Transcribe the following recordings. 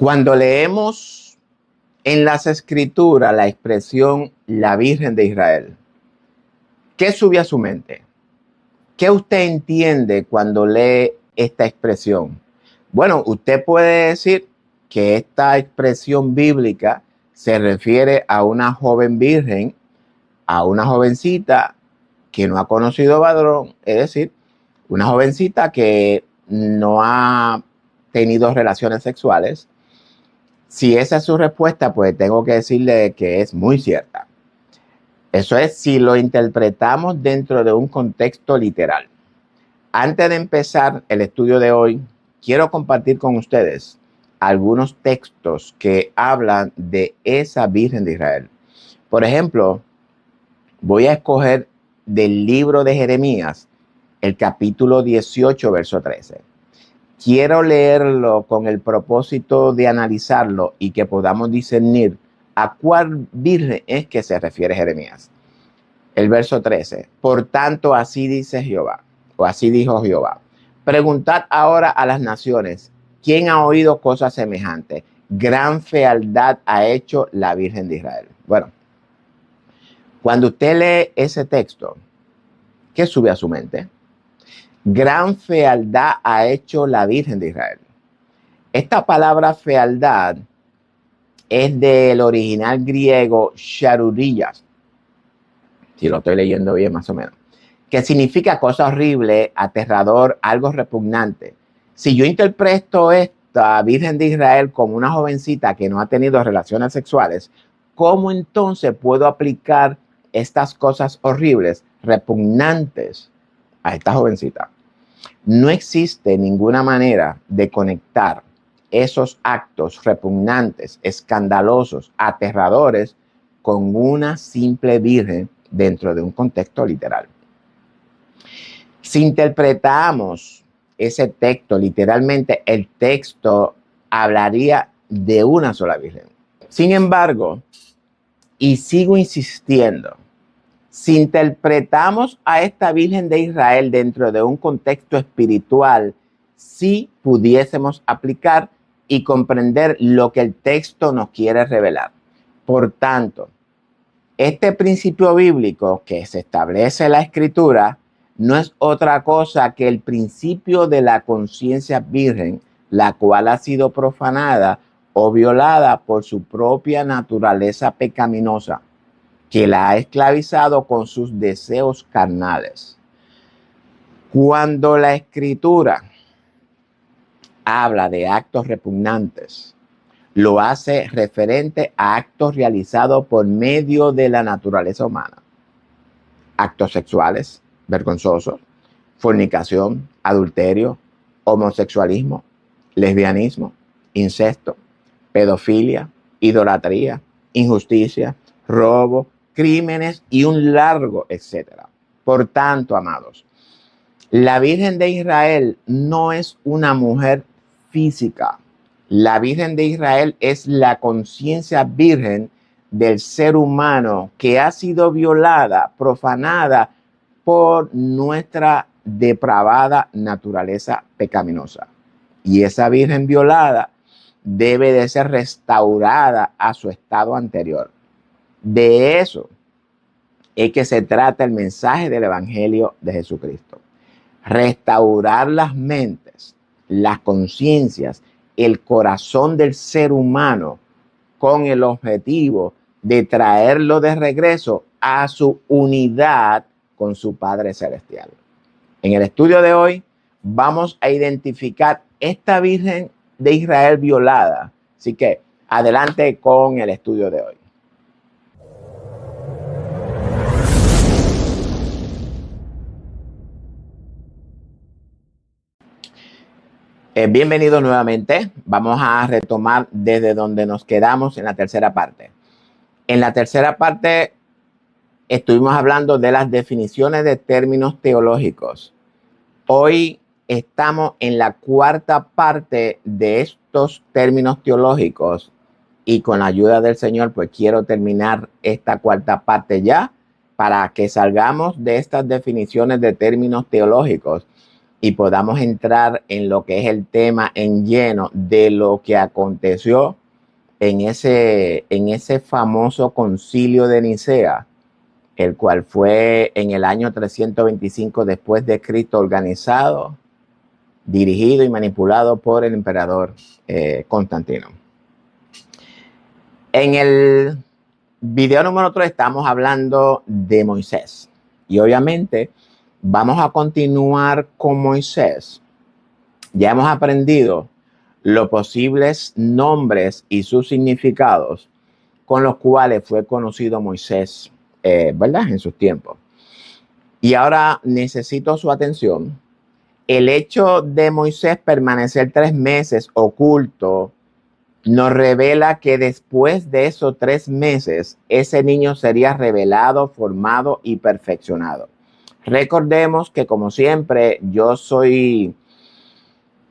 Cuando leemos en las Escrituras la expresión la Virgen de Israel, ¿qué sube a su mente? ¿Qué usted entiende cuando lee esta expresión? Bueno, usted puede decir que esta expresión bíblica se refiere a una joven virgen, a una jovencita que no ha conocido varón, es decir, una jovencita que no ha tenido relaciones sexuales. Si esa es su respuesta, pues tengo que decirle que es muy cierta. Eso es si lo interpretamos dentro de un contexto literal. Antes de empezar el estudio de hoy, quiero compartir con ustedes algunos textos que hablan de esa Virgen de Israel. Por ejemplo, voy a escoger del libro de Jeremías, el capítulo 18, verso 13. Quiero leerlo con el propósito de analizarlo y que podamos discernir a cuál virgen es que se refiere Jeremías. El verso 13. Por tanto, así dice Jehová, o así dijo Jehová. Preguntad ahora a las naciones, ¿quién ha oído cosas semejantes? Gran fealdad ha hecho la Virgen de Israel. Bueno, cuando usted lee ese texto, ¿qué sube a su mente? Gran fealdad ha hecho la Virgen de Israel. Esta palabra fealdad es del original griego sharurillas, si lo estoy leyendo bien más o menos, que significa cosa horrible, aterrador, algo repugnante. Si yo interpreto esta Virgen de Israel como una jovencita que no ha tenido relaciones sexuales, ¿cómo entonces puedo aplicar estas cosas horribles, repugnantes a esta jovencita? No existe ninguna manera de conectar esos actos repugnantes, escandalosos, aterradores con una simple virgen dentro de un contexto literal. Si interpretamos ese texto literalmente, el texto hablaría de una sola virgen. Sin embargo, y sigo insistiendo, si interpretamos a esta Virgen de Israel dentro de un contexto espiritual, sí pudiésemos aplicar y comprender lo que el texto nos quiere revelar. Por tanto, este principio bíblico que se establece en la Escritura no es otra cosa que el principio de la conciencia virgen, la cual ha sido profanada o violada por su propia naturaleza pecaminosa, que la ha esclavizado con sus deseos carnales. Cuando la Escritura habla de actos repugnantes, lo hace referente a actos realizados por medio de la naturaleza humana. Actos sexuales, vergonzosos, fornicación, adulterio, homosexualismo, lesbianismo, incesto, pedofilia, idolatría, injusticia, robo, crímenes y un largo etcétera. Por tanto, amados, la Virgen de Israel no es una mujer física. La Virgen de Israel es la conciencia virgen del ser humano que ha sido violada, profanada por nuestra depravada naturaleza pecaminosa. Y esa virgen violada debe de ser restaurada a su estado anterior. De eso es que se trata el mensaje del Evangelio de Jesucristo. Restaurar las mentes, las conciencias, el corazón del ser humano con el objetivo de traerlo de regreso a su unidad con su Padre Celestial. En el estudio de hoy vamos a identificar esta Virgen de Israel violada. Así que adelante con el estudio de hoy. Bienvenidos nuevamente. Vamos a retomar desde donde nos quedamos en la tercera parte. En la tercera parte estuvimos hablando de las definiciones de términos teológicos. Hoy estamos en la cuarta parte de estos términos teológicos y con la ayuda del Señor, pues quiero terminar esta cuarta parte ya para que salgamos de estas definiciones de términos teológicos y podamos entrar en lo que es el tema en lleno de lo que aconteció en ese famoso concilio de Nicea, el cual fue en el año 325 después de Cristo, organizado, dirigido y manipulado por el emperador Constantino. En el video número 3 estamos hablando de Moisés y obviamente vamos a continuar con Moisés. Ya hemos aprendido los posibles nombres y sus significados con los cuales fue conocido Moisés, ¿verdad? En sus tiempos. Y ahora necesito su atención. El hecho de Moisés permanecer 3 meses oculto nos revela que después de esos 3 meses, ese niño sería revelado, formado y perfeccionado. Recordemos que, como siempre, yo soy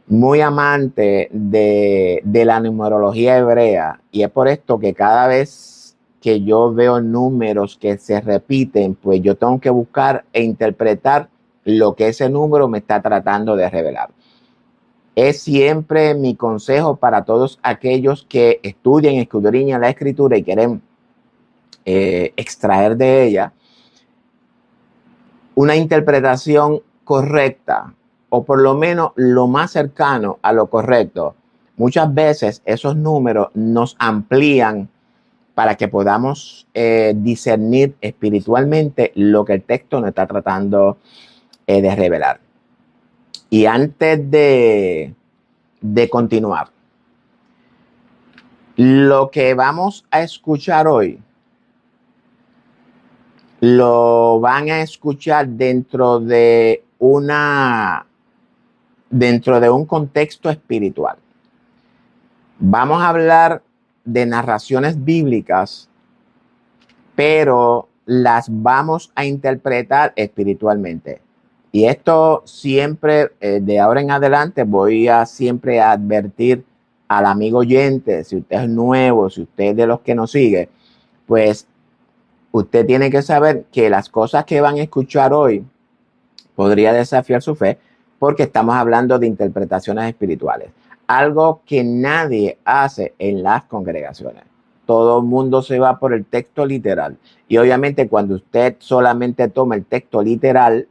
muy amante de la numerología hebrea, y es por esto que cada vez que yo veo números que se repiten, pues yo tengo que buscar e interpretar lo que ese número me está tratando de revelar. Es siempre mi consejo para todos aquellos que estudian, escudriñan la escritura y quieren extraer de ella una interpretación correcta, o por lo menos lo más cercano a lo correcto. Muchas veces esos números nos amplían para que podamos discernir espiritualmente lo que el texto nos está tratando de revelar. Y antes de continuar, lo que vamos a escuchar hoy lo van a escuchar dentro de un contexto espiritual. Vamos a hablar de narraciones bíblicas, pero las vamos a interpretar espiritualmente. Y esto siempre, de ahora en adelante, voy a siempre advertir al amigo oyente, si usted es nuevo, si usted es de los que nos sigue, pues usted tiene que saber que las cosas que van a escuchar hoy podría desafiar su fe, porque estamos hablando de interpretaciones espirituales, algo que nadie hace en las congregaciones. Todo el mundo se va por el texto literal, y obviamente cuando usted solamente toma el texto literal,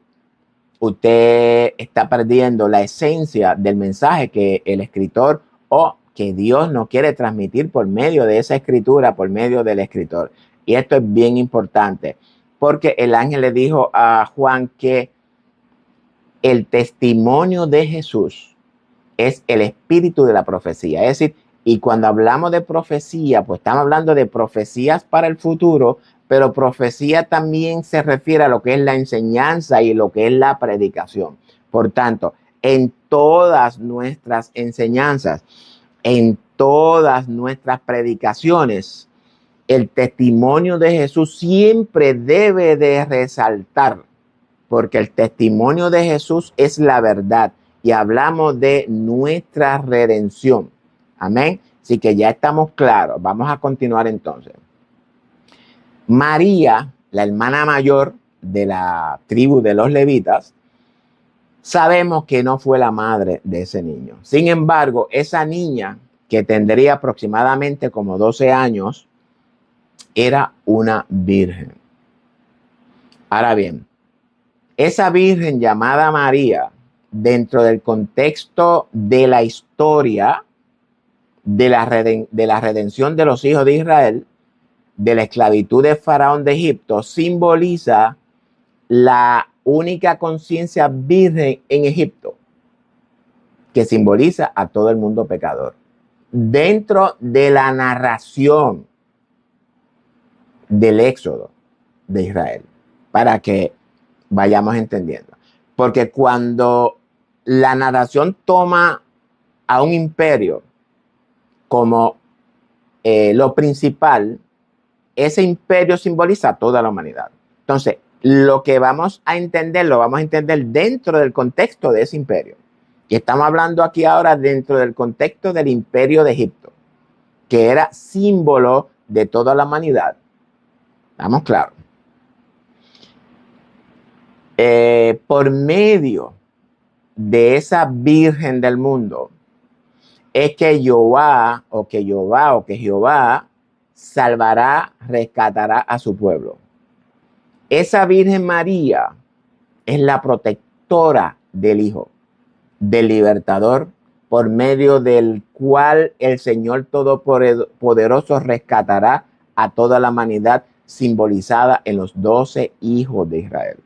usted está perdiendo la esencia del mensaje que el escritor o que Dios nos quiere transmitir por medio de esa escritura, por medio del escritor. Y esto es bien importante, porque el ángel le dijo a Juan que el testimonio de Jesús es el espíritu de la profecía. Es decir, y cuando hablamos de profecía, pues estamos hablando de profecías para el futuro, pero profecía también se refiere a lo que es la enseñanza y lo que es la predicación. Por tanto, en todas nuestras enseñanzas, en todas nuestras predicaciones, el testimonio de Jesús siempre debe de resaltar, porque el testimonio de Jesús es la verdad y hablamos de nuestra redención. Amén. Así que ya estamos claros. Vamos a continuar entonces. María, la hermana mayor de la tribu de los levitas, sabemos que no fue la madre de ese niño. Sin embargo, esa niña, que tendría aproximadamente como 12 años, era una virgen. Ahora bien, esa virgen llamada María, dentro del contexto de la historia de la redención de los hijos de Israel, de la esclavitud de Faraón de Egipto, simboliza la única conciencia virgen en Egipto, que simboliza a todo el mundo pecador. Dentro de la narración del éxodo de Israel, para que vayamos entendiendo. Porque cuando la narración toma a un imperio como lo principal, ese imperio simboliza a toda la humanidad. Entonces, lo que vamos a entender, lo vamos a entender dentro del contexto de ese imperio. Y estamos hablando aquí ahora dentro del contexto del imperio de Egipto, que era símbolo de toda la humanidad. ¿Estamos claros? Por medio de esa virgen del mundo es que Jehová salvará, rescatará a su pueblo. Esa Virgen María es la protectora del Hijo, del libertador, por medio del cual el Señor Todopoderoso rescatará a toda la humanidad, simbolizada en los 12 hijos de Israel.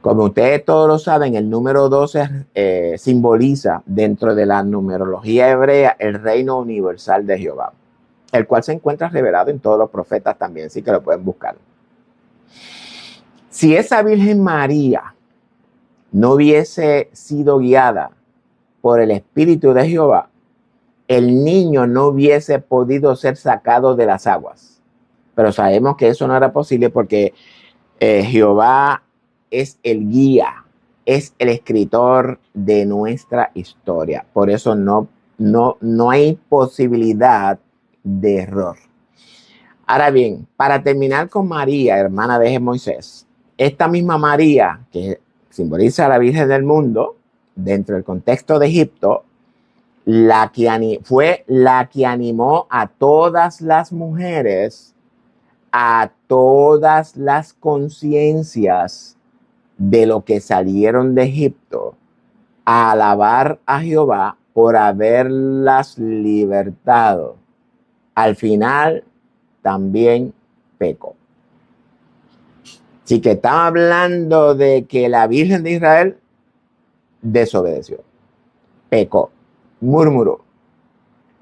Como ustedes todos lo saben, el número 12 simboliza dentro de la numerología hebrea el reino universal de Jehová, el cual se encuentra revelado en todos los profetas también, así que lo pueden buscar. Si esa Virgen María no hubiese sido guiada por el Espíritu de Jehová, el niño no hubiese podido ser sacado de las aguas. Pero sabemos que eso no era posible porque Jehová es el guía, es el escritor de nuestra historia. Por eso no hay posibilidad de error. Ahora bien, para terminar con María, hermana de Moisés, esta misma María, que simboliza a la Virgen del mundo, dentro del contexto de Egipto, fue la que animó a todas las mujeres, a todas las conciencias de lo que salieron de Egipto, a alabar a Jehová por haberlas libertado. Al final también pecó. Así que estamos hablando de que la Virgen de Israel desobedeció, pecó, murmuró.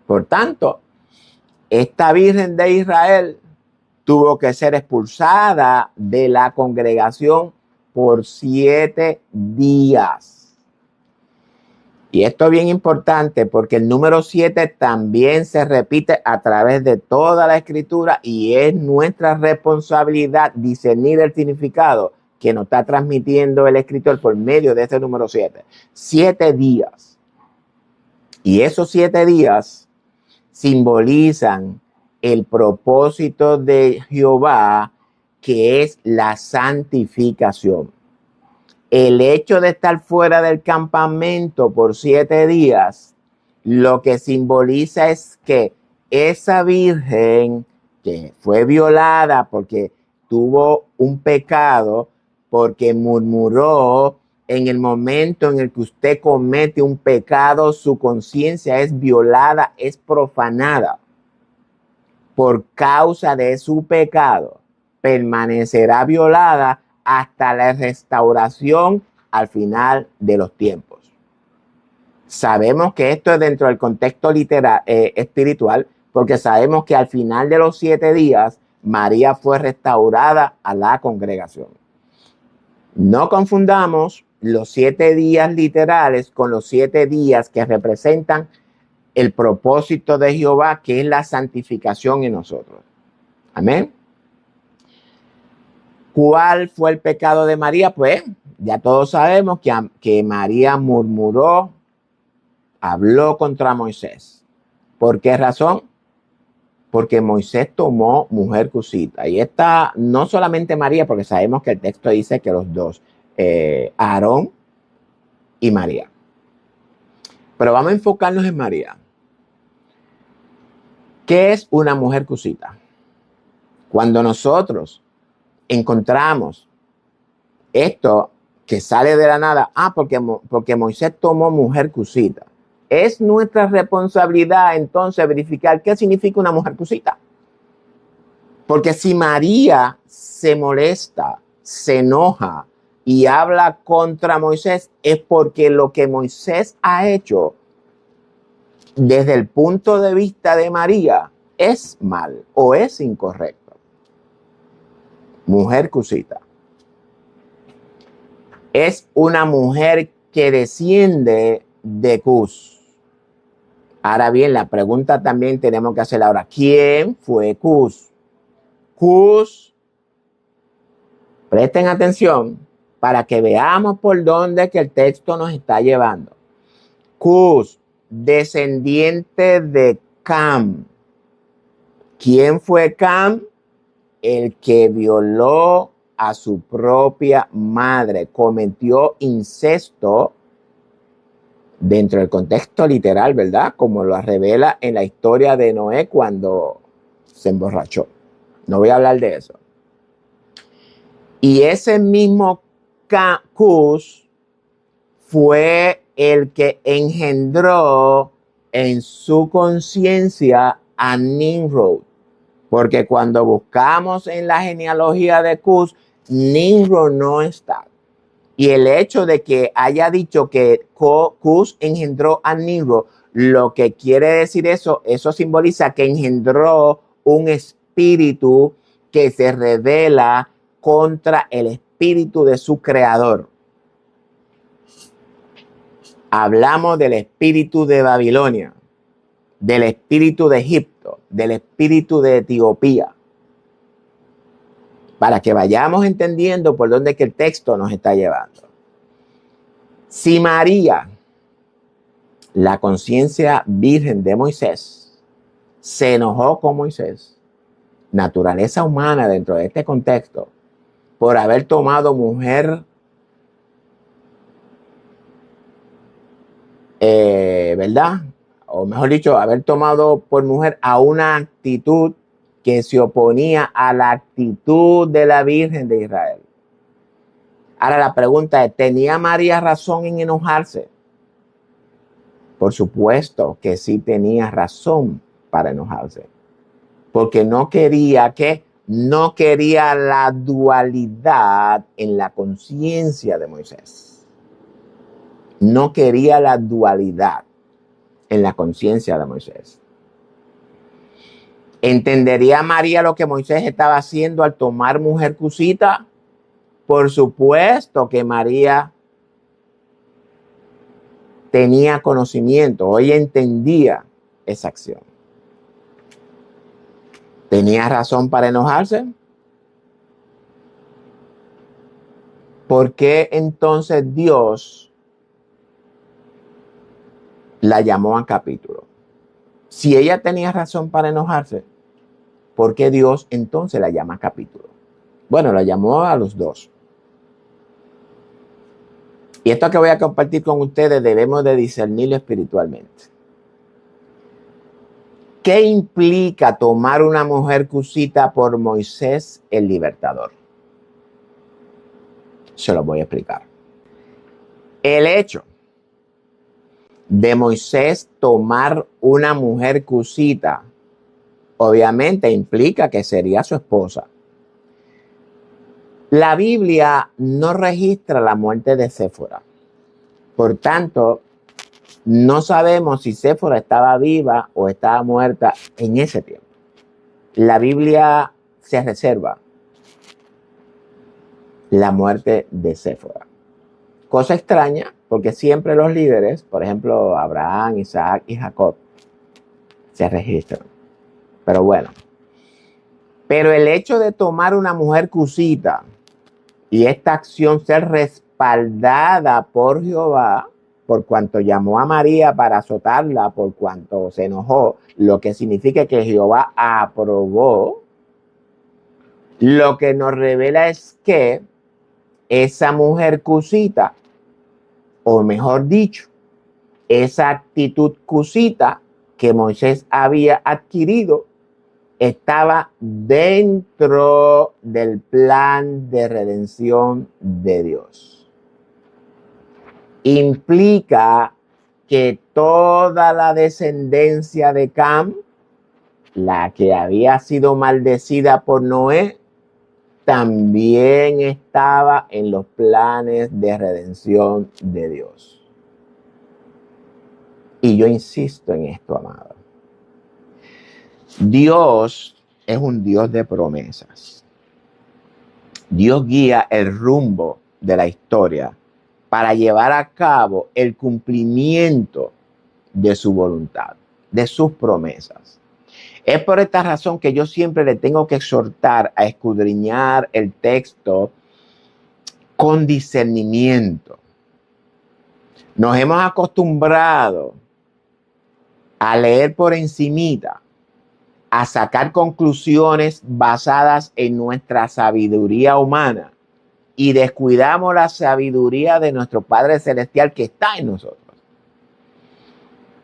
Por tanto, esta Virgen de Israel tuvo que ser expulsada de la congregación por 7 días. Y esto es bien importante porque el número 7 también se repite a través de toda la escritura y es nuestra responsabilidad discernir el significado que nos está transmitiendo el escritor por medio de este número 7. 7 días. Y esos 7 días simbolizan el propósito de Jehová, que es la santificación. El hecho de estar fuera del campamento por 7 días, lo que simboliza es que esa virgen que fue violada porque tuvo un pecado, porque murmuró, en el momento en el que usted comete un pecado, su conciencia es violada, es profanada. Por causa de su pecado, permanecerá violada hasta la restauración al final de los tiempos. Sabemos que esto es dentro del contexto espiritual, porque sabemos que al final de los 7 días, María fue restaurada a la congregación. No confundamos los 7 días literales con los 7 días que representan el propósito de Jehová, que es la santificación en nosotros. Amén. ¿Cuál fue el pecado de María? Pues ya todos sabemos que María murmuró, habló contra Moisés. ¿Por qué razón? Porque Moisés tomó mujer cusita. Y esta, no solamente María, porque sabemos que el texto dice que los dos, Aarón y María. Pero vamos a enfocarnos en María. ¿Qué es una mujer cusita? Cuando nosotros encontramos esto que sale de la nada, porque Moisés tomó mujer cusita. Es nuestra responsabilidad entonces verificar qué significa una mujer cusita. Porque si María se molesta, se enoja y habla contra Moisés, es porque lo que Moisés ha hecho desde el punto de vista de María es mal o es incorrecto. Mujer cusita es una mujer que desciende de Cus. Ahora bien, la pregunta también tenemos que hacer ahora. ¿Quién fue Cus? Cus, presten atención para que veamos por dónde que el texto nos está llevando. Cus, descendiente de Cam. ¿Quién fue Cam? El que violó a su propia madre, cometió incesto dentro del contexto literal, ¿verdad? Como lo revela en la historia de Noé cuando se emborrachó. No voy a hablar de eso. Y ese mismo Cus fue el que engendró en su conciencia a Nimrod. Porque cuando buscamos en la genealogía de Cus, Nimrod no está. Y el hecho de que haya dicho que Cus engendró a Nimrod, lo que quiere decir eso simboliza que engendró un espíritu que se revela contra el espíritu de su creador. Hablamos del espíritu de Babilonia, del espíritu de Egipto, del espíritu de Etiopía, para que vayamos entendiendo por dónde es que el texto nos está llevando. Si María, la conciencia virgen de Moisés, se enojó con Moisés, naturaleza humana dentro de este contexto, por haber tomado mujer, ¿verdad? O mejor dicho, haber tomado por mujer a una actitud que se oponía a la actitud de la Virgen de Israel. Ahora la pregunta es, ¿tenía María razón en enojarse? Por supuesto que sí tenía razón para enojarse. Porque no quería la dualidad en la conciencia de Moisés. No quería la dualidad en la conciencia de Moisés. ¿Entendería María lo que Moisés estaba haciendo al tomar mujer cusita? Por supuesto que María tenía conocimiento, o ella entendía esa acción. ¿Tenía razón para enojarse? ¿Por qué entonces Dios la llamó a capítulo? Si ella tenía razón para enojarse, ¿por qué Dios entonces la llama a capítulo? Bueno, la llamó a los dos. Y esto que voy a compartir con ustedes debemos de discernirlo espiritualmente. ¿Qué implica tomar una mujer cusita por Moisés el libertador? Se lo voy a explicar. El hecho de Moisés tomar una mujer cusita obviamente implica que sería su esposa. La Biblia no registra la muerte de Séfora. Por tanto, no sabemos si Séfora estaba viva o estaba muerta en ese tiempo. La Biblia se reserva la muerte de Séfora. Cosa extraña, porque siempre los líderes, por ejemplo, Abraham, Isaac y Jacob, se registran. Pero bueno. Pero el hecho de tomar una mujer cusita y esta acción ser respaldada por Jehová, por cuanto llamó a María para azotarla, por cuanto se enojó, lo que significa que Jehová aprobó, lo que nos revela es que esa mujer cusita, o mejor dicho, esa actitud cusita que Moisés había adquirido, estaba dentro del plan de redención de Dios. Implica que toda la descendencia de Cam, la que había sido maldecida por Noé, también estaba en los planes de redención de Dios. Y yo insisto en esto, amado. Dios es un Dios de promesas. Dios guía el rumbo de la historia para llevar a cabo el cumplimiento de su voluntad, de sus promesas. Es por esta razón que yo siempre le tengo que exhortar a escudriñar el texto con discernimiento. Nos hemos acostumbrado a leer por encimita, a sacar conclusiones basadas en nuestra sabiduría humana, y descuidamos la sabiduría de nuestro Padre Celestial que está en nosotros.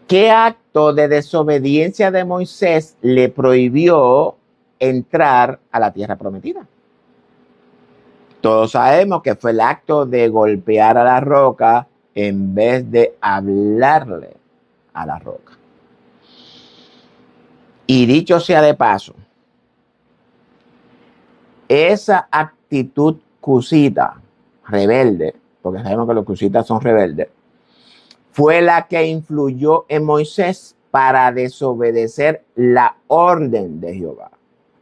¿Qué acto de desobediencia de Moisés le prohibió entrar a la tierra prometida? Todos sabemos que fue el acto de golpear a la roca en vez de hablarle a la roca. Y dicho sea de paso, esa actitud cusita, rebelde, porque sabemos que los cusitas son rebeldes, fue la que influyó en Moisés para desobedecer la orden de Jehová,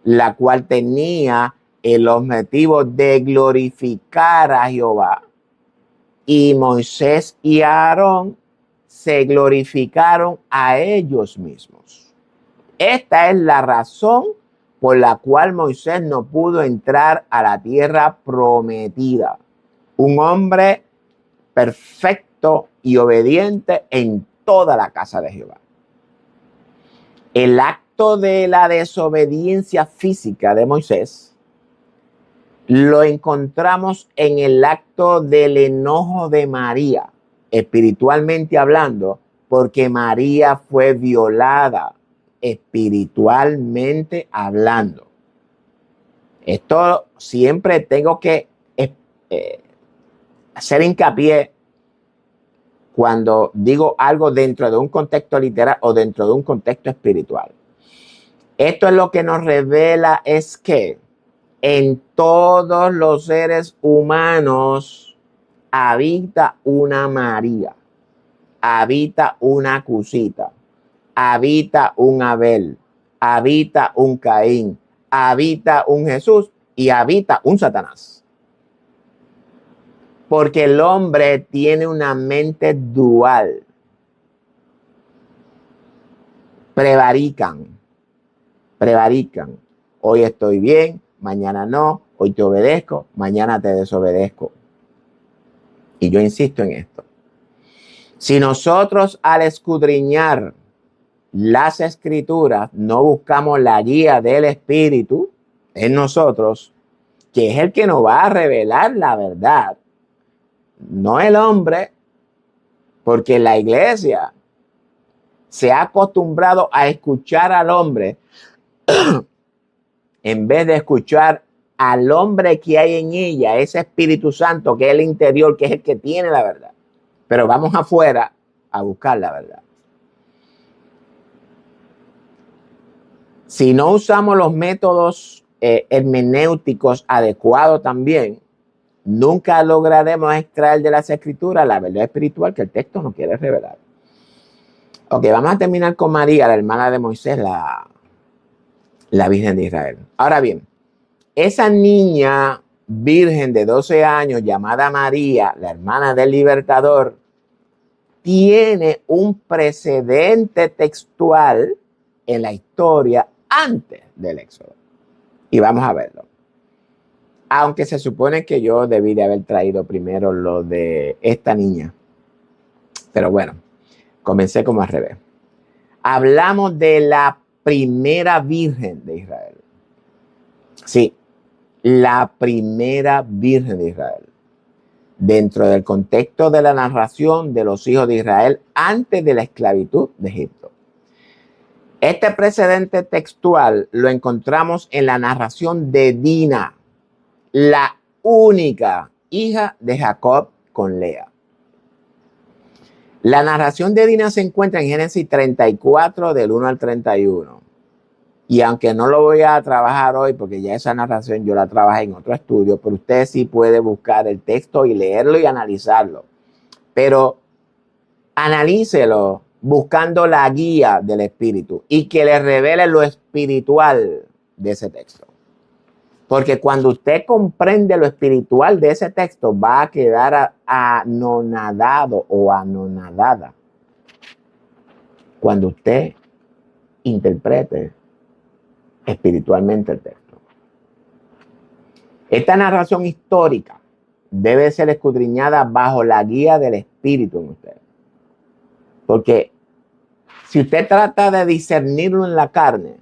la cual tenía el objetivo de glorificar a Jehová. Y Moisés y Aarón se glorificaron a ellos mismos. Esta es la razón por la cual Moisés no pudo entrar a la tierra prometida. Un hombre perfecto y obediente en toda la casa de Jehová. El acto de la desobediencia física de Moisés lo encontramos en el acto del enojo de María, espiritualmente hablando, porque María fue violada espiritualmente hablando. Esto siempre tengo que hacer hincapié cuando digo algo dentro de un contexto literal o dentro de un contexto espiritual. Esto es lo que nos revela es que en todos los seres humanos habita una María, habita una Cusita, habita un Abel, habita un Caín, habita un Jesús y habita un Satanás. Porque el hombre tiene una mente dual. Prevarican. Hoy estoy bien, mañana no. Hoy te obedezco, mañana te desobedezco. Y yo insisto en esto. Si nosotros al escudriñar las escrituras no buscamos la guía del Espíritu en nosotros, que es el que nos va a revelar la verdad, no el hombre, porque la iglesia se ha acostumbrado a escuchar al hombre en vez de escuchar al hombre que hay en ella, ese Espíritu Santo que es el interior, que es el que tiene la verdad. Pero vamos afuera a buscar la verdad. Si no usamos los métodos hermenéuticos adecuados también, nunca lograremos extraer de las escrituras la verdad espiritual que el texto nos quiere revelar. Ok, vamos a terminar con María, la hermana de Moisés, la Virgen de Israel. Ahora bien, esa niña virgen de 12 años llamada María, la hermana del libertador, tiene un precedente textual en la historia antes del Éxodo. Y vamos a verlo. Aunque se supone que yo debí de haber traído primero lo de esta niña. Pero bueno, comencé como al revés. Hablamos de la primera virgen de Israel. Sí, la primera virgen de Israel. Dentro del contexto de la narración de los hijos de Israel antes de la esclavitud de Egipto. Este precedente textual lo encontramos en la narración de Dina, la única hija de Jacob con Lea. La narración de Dina se encuentra en Génesis 34 del 1 al 31. Y aunque no lo voy a trabajar hoy porque ya esa narración yo la trabajé en otro estudio, pero usted sí puede buscar el texto y leerlo y analizarlo. Pero analícelo buscando la guía del Espíritu y que le revele lo espiritual de ese texto. Porque cuando usted comprende lo espiritual de ese texto, va a quedar anonadado o anonadada cuando usted interprete espiritualmente el texto. Esta narración histórica debe ser escudriñada bajo la guía del Espíritu en usted. Porque si usted trata de discernirlo en la carne,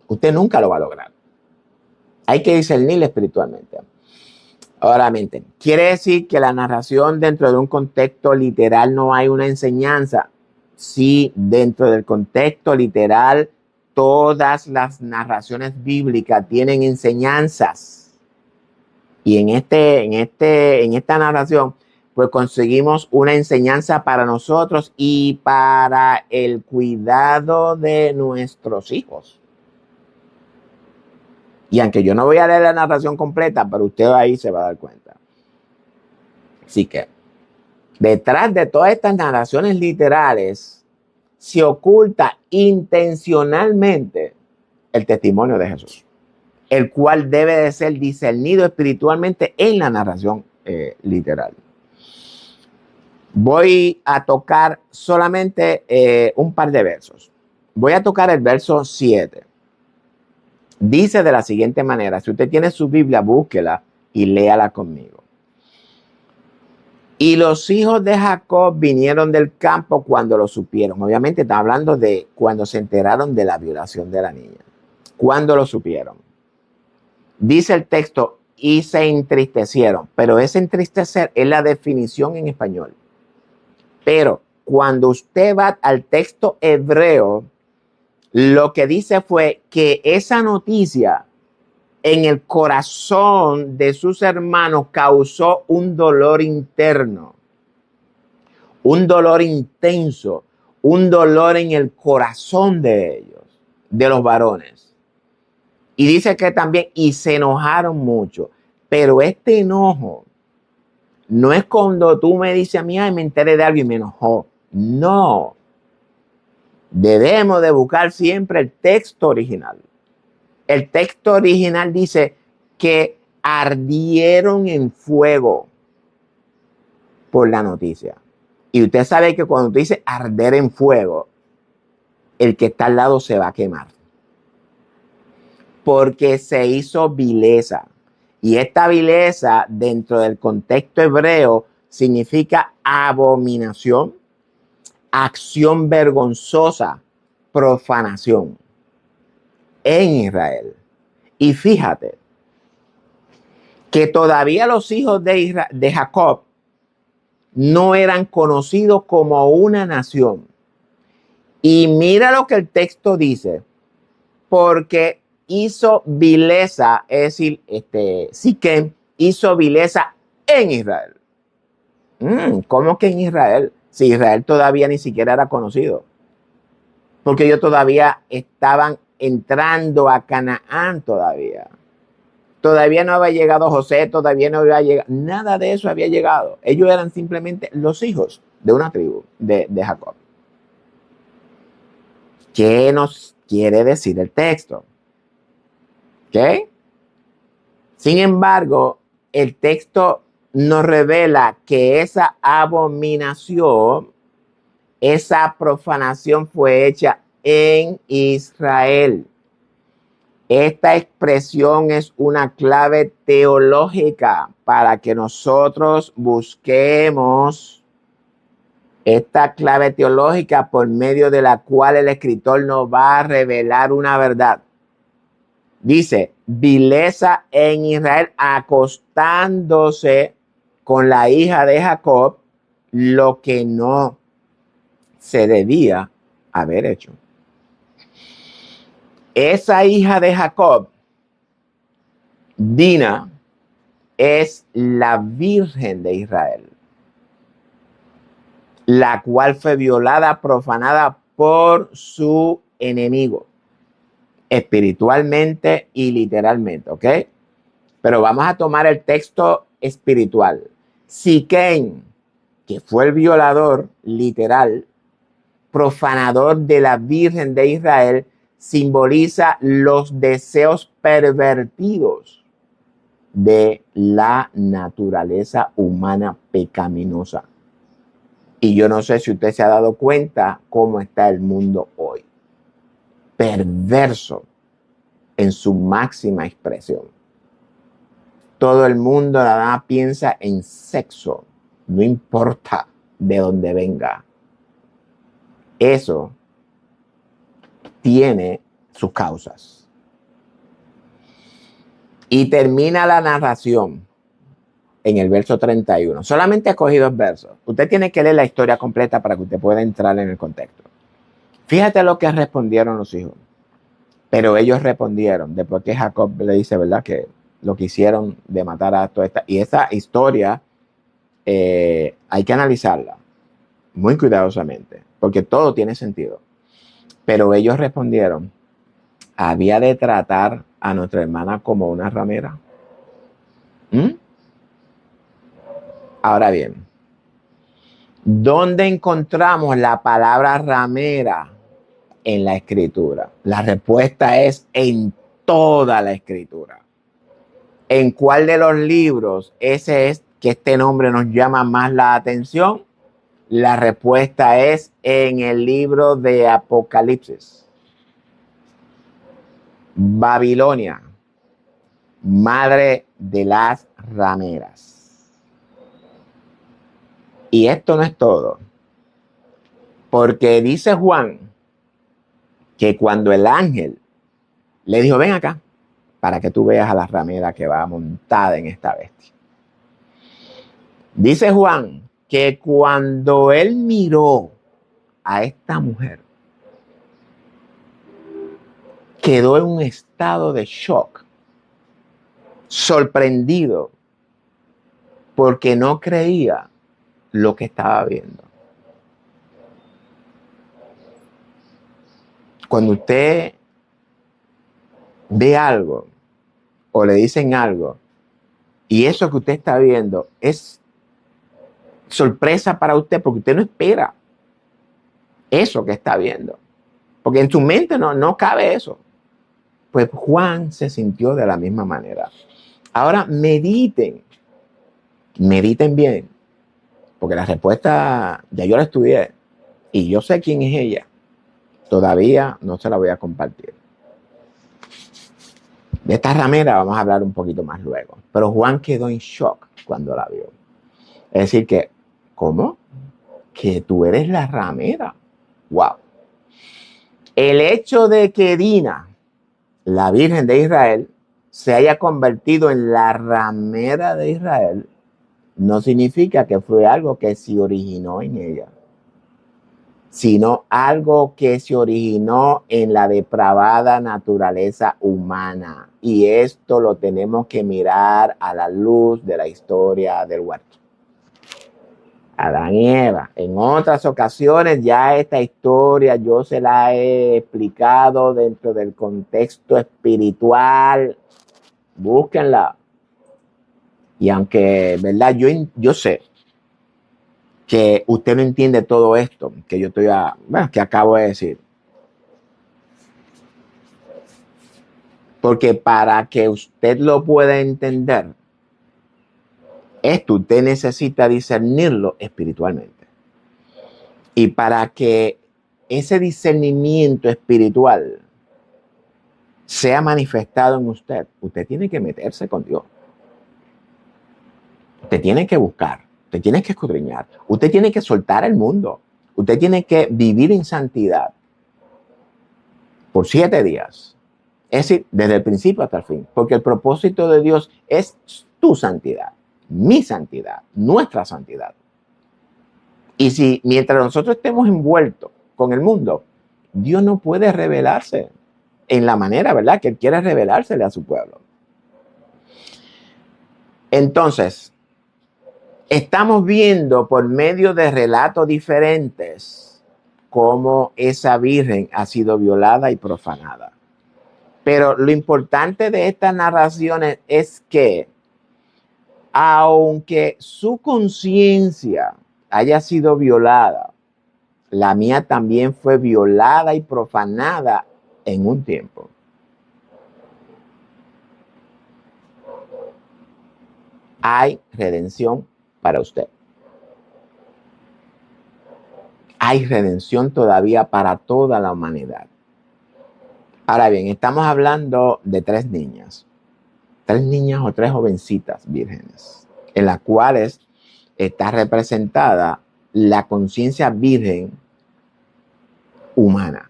usted nunca lo va a lograr. Hay que discernirlo espiritualmente. Ahora, mente, ¿quiere decir que la narración dentro de un contexto literal no hay una enseñanza? Sí, dentro del contexto literal, todas las narraciones bíblicas tienen enseñanzas. Y en esta narración, pues conseguimos una enseñanza para nosotros y para el cuidado de nuestros hijos. Y aunque yo no voy a leer la narración completa, pero usted ahí se va a dar cuenta. Así que detrás de todas estas narraciones literales se oculta intencionalmente el testimonio de Jesús, el cual debe de ser discernido espiritualmente en la narración literal. Voy a tocar solamente un par de versos. Voy a tocar el verso 7. Dice de la siguiente manera, si usted tiene su Biblia, búsquela y léala conmigo. Y los hijos de Jacob vinieron del campo cuando lo supieron. Obviamente está hablando de cuando se enteraron de la violación de la niña. Cuando lo supieron. Dice el texto, y se entristecieron. Pero ese entristecer es la definición en español. Pero cuando usted va al texto hebreo, lo que dice fue que esa noticia en el corazón de sus hermanos causó un dolor interno, un dolor intenso, un dolor en el corazón de ellos, de los varones. Y dice que también, y se enojaron mucho. Pero este enojo no es cuando tú me dices a mí, ay, me enteré de algo y me enojó. No. Debemos de buscar siempre el texto original. El texto original dice que ardieron en fuego por la noticia. Y usted sabe que cuando usted dice arder en fuego, el que está al lado se va a quemar. Porque se hizo vileza. Y esta vileza dentro del contexto hebreo significa abominación, acción vergonzosa, profanación en Israel. Y fíjate que todavía los hijos de Jacob no eran conocidos como una nación. Y mira lo que el texto dice, porque hizo vileza, es decir, Siquem hizo vileza en Israel. ¿Cómo que en Israel? Si Israel todavía ni siquiera era conocido. Porque ellos todavía estaban entrando a Canaán todavía. Todavía no había llegado José, todavía no había llegado, nada de eso había llegado. Ellos eran simplemente los hijos de una tribu de Jacob. ¿Qué nos quiere decir el texto? ¿Ok? Sin embargo, el texto nos revela que esa abominación, esa profanación fue hecha en Israel. Esta expresión es una clave teológica para que nosotros busquemos esta clave teológica por medio de la cual el escritor nos va a revelar una verdad. Dice, vileza en Israel acostándose con la hija de Jacob, lo que no se debía haber hecho. Esa hija de Jacob, Dina, es la Virgen de Israel, la cual fue violada, profanada por su enemigo, espiritualmente y literalmente, ¿ok? Pero vamos a tomar el texto espiritual. Siquem, que fue el violador literal, profanador de la Virgen de Israel, simboliza los deseos pervertidos de la naturaleza humana pecaminosa. Y yo no sé si usted se ha dado cuenta cómo está el mundo hoy. Perverso en su máxima expresión. Todo el mundo nada más piensa en sexo, no importa de dónde venga. Eso tiene sus causas. Y termina la narración en el verso 31. Solamente escogí 2 versos. Usted tiene que leer la historia completa para que usted pueda entrar en el contexto. Fíjate lo que respondieron los hijos. Pero ellos respondieron, después que Jacob le dice, ¿verdad? Que lo que hicieron de matar a toda esta. Y esa historia hay que analizarla muy cuidadosamente, porque todo tiene sentido. Pero ellos respondieron, ¿había de tratar a nuestra hermana como una ramera? ¿Mm? Ahora bien, ¿dónde encontramos la palabra ramera en la escritura? La respuesta es en toda la escritura. ¿En cuál de los libros ese es que este nombre nos llama más la atención? La respuesta es en el libro de Apocalipsis. Babilonia, madre de las rameras. Y esto no es todo, porque dice Juan que cuando el ángel le dijo, ven acá, para que tú veas a la ramera que va montada en esta bestia. Dice Juan que cuando él miró a esta mujer, quedó en un estado de shock, sorprendido, porque no creía lo que estaba viendo. Cuando usted ve algo o le dicen algo y eso que usted está viendo es sorpresa para usted porque usted no espera eso que está viendo, porque en su mente no cabe eso, pues Juan se sintió de la misma manera. Ahora mediten bien, porque la respuesta ya yo la estudié y yo sé quién es ella. Todavía no se la voy a compartir. De esta ramera vamos a hablar un poquito más luego. Pero Juan quedó en shock cuando la vio. Es decir que, ¿cómo? Que tú eres la ramera. ¡Wow! El hecho de que Dina, la Virgen de Israel, se haya convertido en la ramera de Israel, no significa que fue algo que se originó en ella, sino algo que se originó en la depravada naturaleza humana. Y esto lo tenemos que mirar a la luz de la historia del huerto. Adán y Eva. En otras ocasiones ya esta historia yo se la he explicado dentro del contexto espiritual. Búsquenla. Y aunque, ¿verdad? Yo sé que usted no entiende todo esto que yo que acabo de decir. Porque para que usted lo pueda entender, esto usted necesita discernirlo espiritualmente. Y para que ese discernimiento espiritual sea manifestado en usted, usted tiene que meterse con Dios. Usted tiene que buscar, usted tiene que escudriñar, usted tiene que soltar el mundo, usted tiene que vivir en santidad por 7 días. Es decir, desde el principio hasta el fin, porque el propósito de Dios es tu santidad, mi santidad, nuestra santidad. Y si mientras nosotros estemos envueltos con el mundo, Dios no puede revelarse en la manera, ¿verdad?, que Él quiere revelársele a su pueblo. Entonces, estamos viendo por medio de relatos diferentes cómo esa virgen ha sido violada y profanada. Pero lo importante de estas narraciones es que, aunque su conciencia haya sido violada, la mía también fue violada y profanada en un tiempo. Hay redención para usted. Hay redención todavía para toda la humanidad. Ahora bien, estamos hablando de 3 niñas. 3 niñas o 3 jovencitas vírgenes, en las cuales está representada la conciencia virgen humana.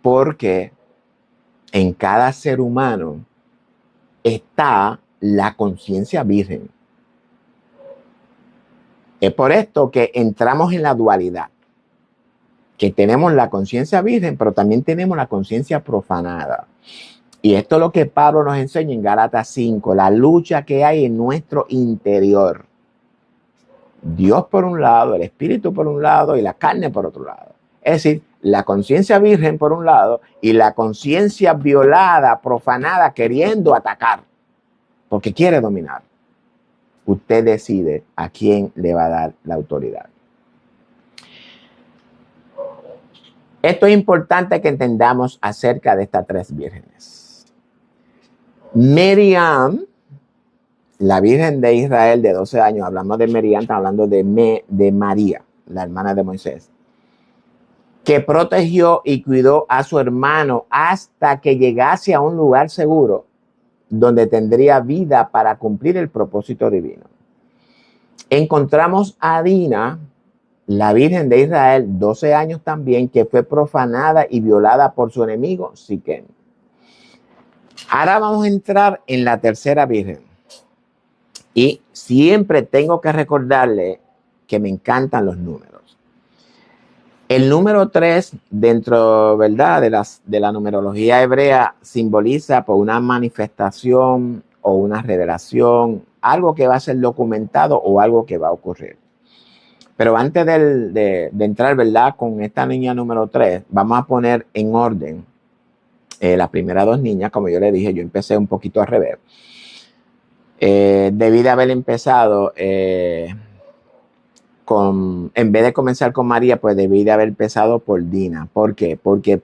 Porque en cada ser humano está la conciencia virgen. Es por esto que entramos en la dualidad, que tenemos la conciencia virgen, pero también tenemos la conciencia profanada. Y esto es lo que Pablo nos enseña en Gálatas 5, la lucha que hay en nuestro interior. Dios por un lado, el espíritu por un lado y la carne por otro lado. Es decir, la conciencia virgen por un lado y la conciencia violada, profanada, queriendo atacar, porque quiere dominar. Usted decide a quién le va a dar la autoridad. Esto es importante que entendamos acerca de estas tres vírgenes. Miriam, la Virgen de Israel de 12 años, hablamos de Miriam, estamos hablando de María, la hermana de Moisés, que protegió y cuidó a su hermano hasta que llegase a un lugar seguro donde tendría vida para cumplir el propósito divino. Encontramos a Dina, la Virgen de Israel, 12 años también, que fue profanada y violada por su enemigo, Siquem. Ahora vamos a entrar en la tercera Virgen. Y siempre tengo que recordarle que me encantan los números. El número 3, dentro, ¿verdad?, de la numerología hebrea, simboliza por una manifestación o una revelación, algo que va a ser documentado o algo que va a ocurrir. Pero antes de entrar, ¿verdad?, con esta niña número 3, vamos a poner en orden las primeras dos niñas. Como yo le dije, yo empecé un poquito al revés. Debí de haber empezado en vez de comenzar con María, pues debí de haber empezado por Dina. ¿Por qué? Porque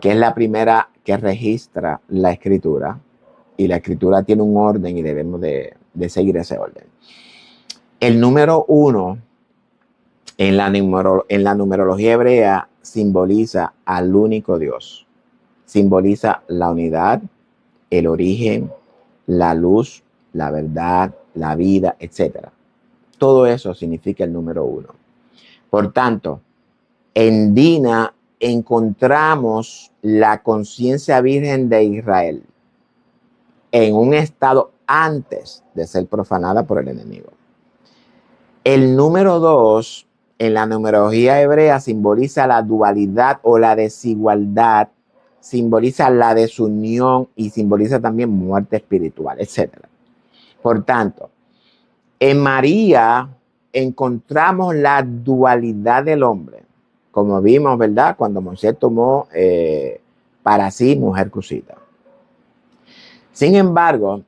es la primera que registra la escritura, y la escritura tiene un orden y debemos de seguir ese orden. El número 1 en la numerología hebrea simboliza al único Dios. Simboliza la unidad, el origen, la luz, la verdad, la vida, etc. Todo eso significa el número 1. Por tanto, en Dina encontramos la conciencia virgen de Israel en un estado antes de ser profanada por el enemigo. El número 2 en la numerología hebrea simboliza la dualidad o la desigualdad, simboliza la desunión y simboliza también muerte espiritual, etc. Por tanto, en María encontramos la dualidad del hombre, como vimos, ¿verdad?, cuando Moisés tomó para sí mujer cusita. Sin embargo,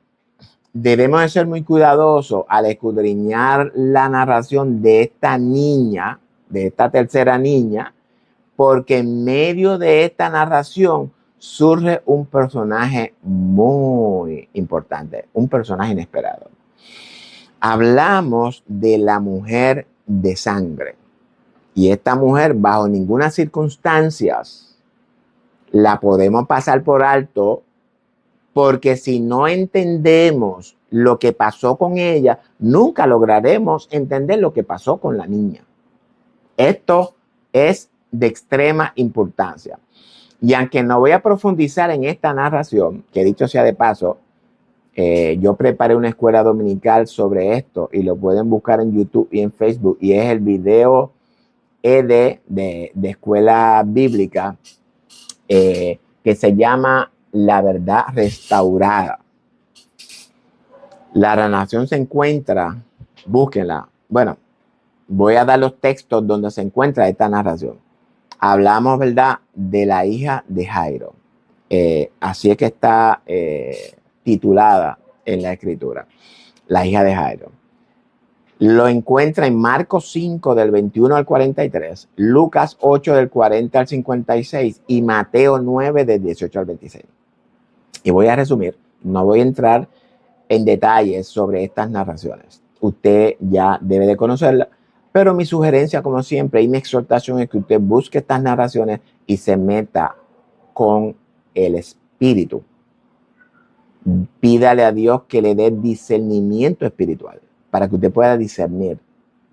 debemos de ser muy cuidadosos al escudriñar la narración de esta niña, de esta tercera niña, porque en medio de esta narración surge un personaje muy importante, un personaje inesperado. Hablamos de la mujer de sangre. Y esta mujer, bajo ninguna circunstancia, la podemos pasar por alto, porque si no entendemos lo que pasó con ella, nunca lograremos entender lo que pasó con la niña. Esto es de extrema importancia. Y aunque no voy a profundizar en esta narración, que dicho sea de paso, yo preparé una escuela dominical sobre esto y lo pueden buscar en YouTube y en Facebook, y es el video de escuela bíblica que se llama La Verdad Restaurada. La narración se encuentra, búsquenla. Bueno, voy a dar los textos donde se encuentra esta narración. Hablamos, ¿verdad?, de la hija de Jairo. Así es que está titulada en la escritura, la hija de Jairo. Lo encuentra en Marcos 5 del 21 al 43, Lucas 8 del 40 al 56 y Mateo 9 del 18 al 26. Y voy a resumir, no voy a entrar en detalles sobre estas narraciones. Usted ya debe de conocerlas, pero mi sugerencia, como siempre, y mi exhortación es que usted busque estas narraciones y se meta con el Espíritu. Pídale a Dios que le dé discernimiento espiritual para que usted pueda discernir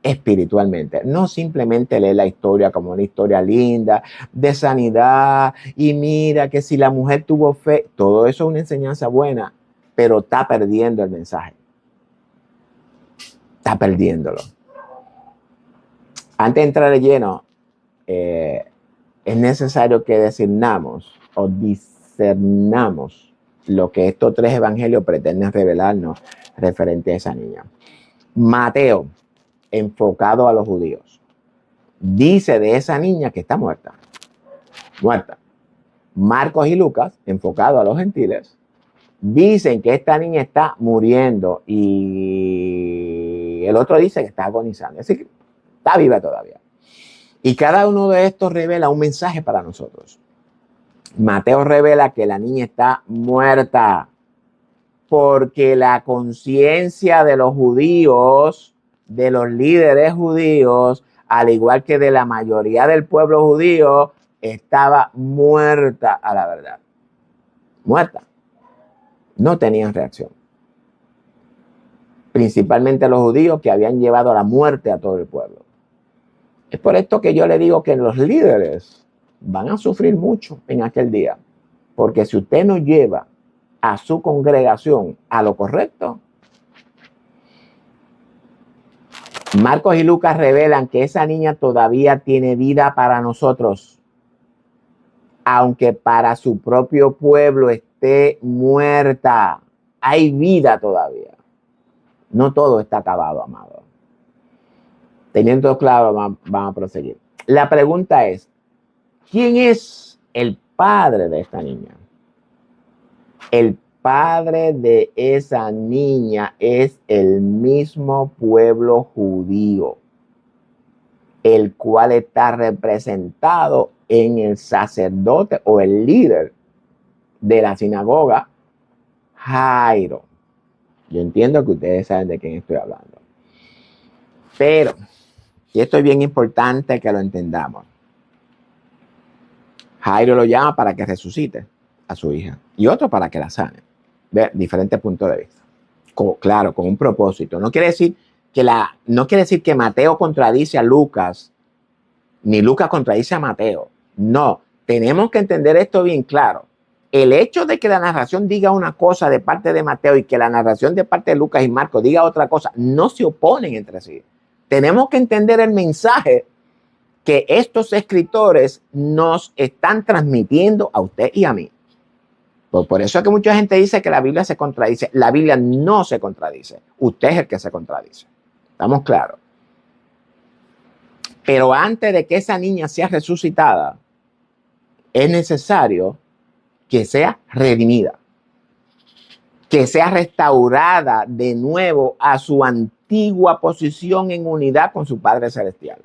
espiritualmente. No simplemente leer la historia como una historia linda de sanidad y mira que si la mujer tuvo fe, todo eso es una enseñanza buena, pero está perdiendo el mensaje. está perdiéndolo. Antes de entrar de lleno, es necesario que discernamos lo que estos tres evangelios pretenden revelarnos referente a esa niña. Mateo, enfocado a los judíos, dice de esa niña que está muerta. Marcos y Lucas, enfocado a los gentiles, dicen que esta niña está muriendo y el otro dice que está agonizando. Es decir, está viva todavía. Y cada uno de estos revela un mensaje para nosotros. Mateo revela que la niña está muerta porque la conciencia de los judíos, de los líderes judíos, al igual que de la mayoría del pueblo judío, estaba muerta a la verdad. Muerta. No tenían reacción. Principalmente los judíos que habían llevado a la muerte a todo el pueblo. Es por esto que yo le digo que los líderes van a sufrir mucho en aquel día. Porque si usted no lleva a su congregación a lo correcto, Marcos y Lucas revelan que esa niña todavía tiene vida para nosotros, aunque para su propio pueblo esté muerta. Hay vida todavía. No todo está acabado, amado. Teniendo claro, vamos a proseguir. La pregunta es, ¿quién es el padre de esta niña? El padre de esa niña es el mismo pueblo judío, el cual está representado en el sacerdote o el líder de la sinagoga, Jairo. Yo entiendo que ustedes saben de quién estoy hablando. Pero, y esto es bien importante que lo entendamos, Jairo lo llama para que resucite a su hija y otro para que la sane. Ver diferentes puntos de vista. Claro, con un propósito. No quiere decir que Mateo contradice a Lucas, ni Lucas contradice a Mateo. No, tenemos que entender esto bien claro. El hecho de que la narración diga una cosa de parte de Mateo y que la narración de parte de Lucas y Marcos diga otra cosa, no se oponen entre sí. Tenemos que entender el mensaje que estos escritores nos están transmitiendo a usted y a mí. Por eso es que mucha gente dice que la Biblia se contradice. La Biblia no se contradice. Usted es el que se contradice. ¿Estamos claros? Pero antes de que esa niña sea resucitada, es necesario que sea redimida, que sea restaurada de nuevo a su antigua posición en unidad con su Padre Celestial.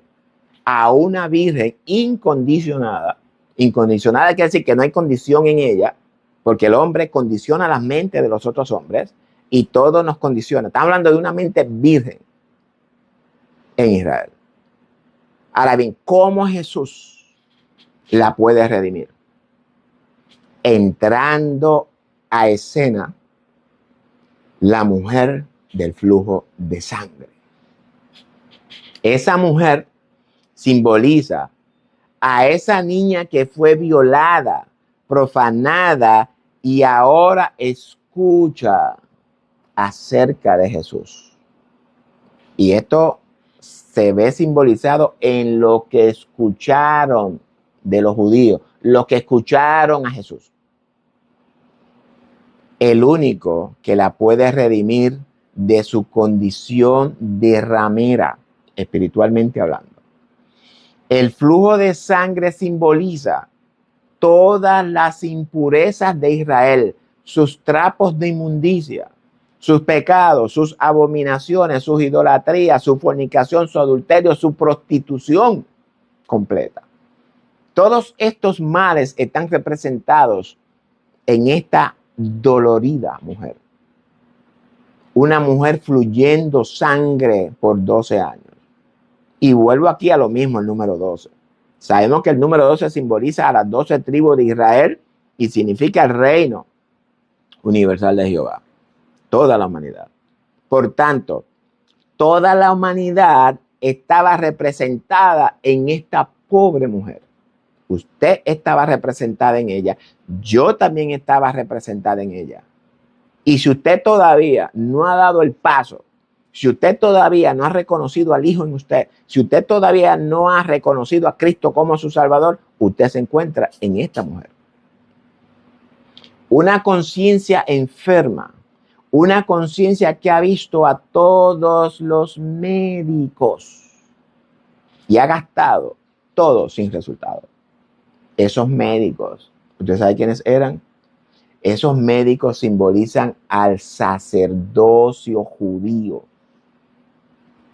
A una virgen incondicionada. Incondicionada quiere decir que no hay condición en ella, porque el hombre condiciona las mentes de los otros hombres y todo nos condiciona. Estamos hablando de una mente virgen en Israel. Ahora bien, ¿cómo Jesús la puede redimir? Entrando a escena la mujer del flujo de sangre. Esa mujer simboliza a esa niña que fue violada, profanada y ahora escucha acerca de Jesús. Y esto se ve simbolizado en lo que escucharon de los judíos, los que escucharon a Jesús. El único que la puede redimir de su condición de ramera, espiritualmente hablando. El flujo de sangre simboliza todas las impurezas de Israel, sus trapos de inmundicia, sus pecados, sus abominaciones, sus idolatrías, su fornicación, su adulterio, su prostitución completa. Todos estos males están representados en esta dolorida mujer. Una mujer fluyendo sangre por 12 años. Y vuelvo aquí a lo mismo, el número 12. Sabemos que el número 12 simboliza a las 12 tribus de Israel y significa el reino universal de Jehová. Toda la humanidad. Por tanto, toda la humanidad estaba representada en esta pobre mujer. Usted estaba representada en ella. Yo también estaba representada en ella. Y si usted todavía no ha dado el paso, si usted todavía no ha reconocido al Hijo en usted, si usted todavía no ha reconocido a Cristo como su Salvador, usted se encuentra en esta mujer. Una conciencia enferma, una conciencia que ha visto a todos los médicos y ha gastado todo sin resultado. Esos médicos, ¿usted sabe quiénes eran? Esos médicos simbolizan al sacerdocio judío,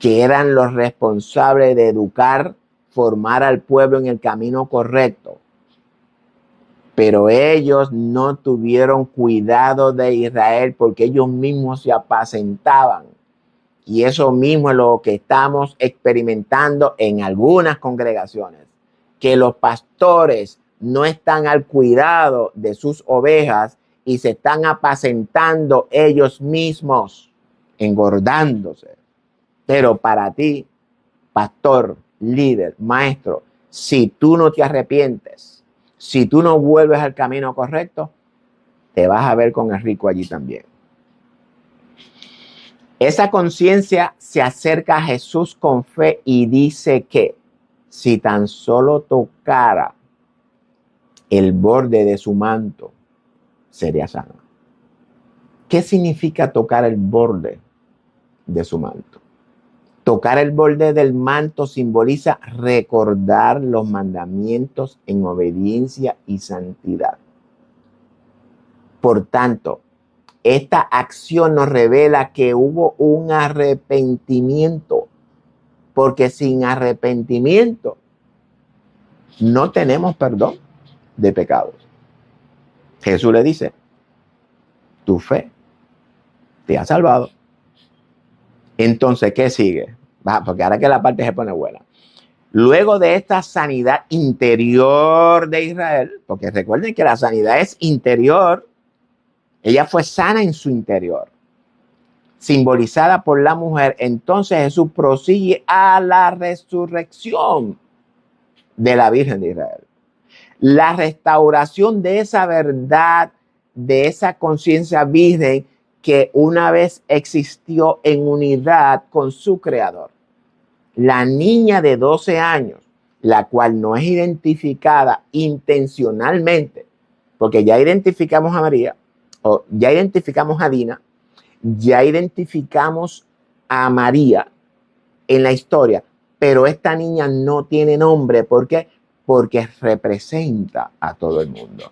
que eran los responsables de educar, formar al pueblo en el camino correcto. Pero ellos no tuvieron cuidado de Israel porque ellos mismos se apacentaban. Y eso mismo es lo que estamos experimentando en algunas congregaciones, que los pastores no están al cuidado de sus ovejas y se están apacentando ellos mismos, engordándose. Pero para ti, pastor, líder, maestro, si tú no te arrepientes, si tú no vuelves al camino correcto, te vas a ver con el rico allí también. Esa conciencia se acerca a Jesús con fe y dice que si tan solo tocara el borde de su manto, sería sana. ¿Qué significa tocar el borde de su manto? Tocar el borde del manto simboliza recordar los mandamientos en obediencia y santidad. Por tanto, esta acción nos revela que hubo un arrepentimiento, porque sin arrepentimiento no tenemos perdón de pecados. Jesús le dice, tu fe te ha salvado. Entonces, ¿qué sigue? Porque ahora que la parte se pone buena. Luego de esta sanidad interior de Israel, porque recuerden que la sanidad es interior, ella fue sana en su interior, simbolizada por la mujer. Entonces Jesús prosigue a la resurrección de la Virgen de Israel. La restauración de esa verdad, de esa conciencia virgen que una vez existió en unidad con su creador. La niña de 12 años, la cual no es identificada intencionalmente, porque ya identificamos a María, o ya identificamos a Dina, ya identificamos a María en la historia, pero esta niña no tiene nombre. ¿Por qué? Porque representa a todo el mundo.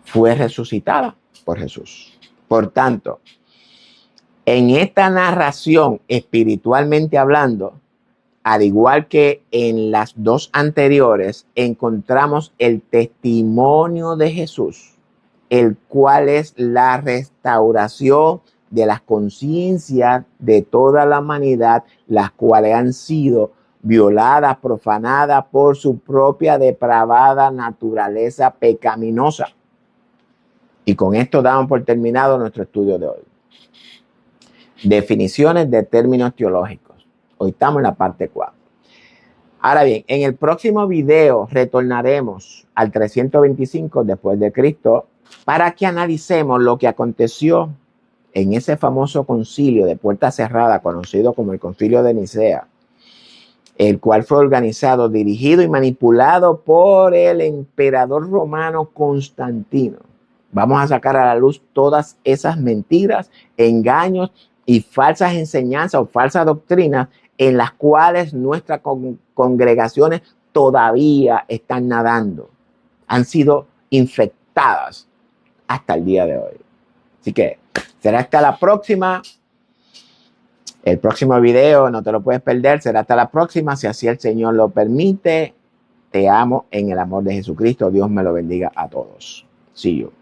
Fue resucitada por Jesús. Por tanto, en esta narración, espiritualmente hablando, al igual que en las dos anteriores, encontramos el testimonio de Jesús, el cual es la restauración de las conciencias de toda la humanidad, las cuales han sido violadas, profanadas por su propia depravada naturaleza pecaminosa. Y con esto damos por terminado nuestro estudio de hoy. Definiciones de términos teológicos. Hoy estamos en la parte 4. Ahora bien, en el próximo video retornaremos al 325 después de Cristo para que analicemos lo que aconteció en ese famoso concilio de puerta cerrada conocido como el Concilio de Nicea, el cual fue organizado, dirigido y manipulado por el emperador romano Constantino. Vamos a sacar a la luz todas esas mentiras, engaños y falsas enseñanzas o falsas doctrinas en las cuales nuestras congregaciones todavía están nadando. Han sido infectadas hasta el día de hoy. Así que será hasta la próxima. El próximo video no te lo puedes perder. Será hasta la próxima, si así el Señor lo permite. Te amo en el amor de Jesucristo. Dios me lo bendiga a todos. See you.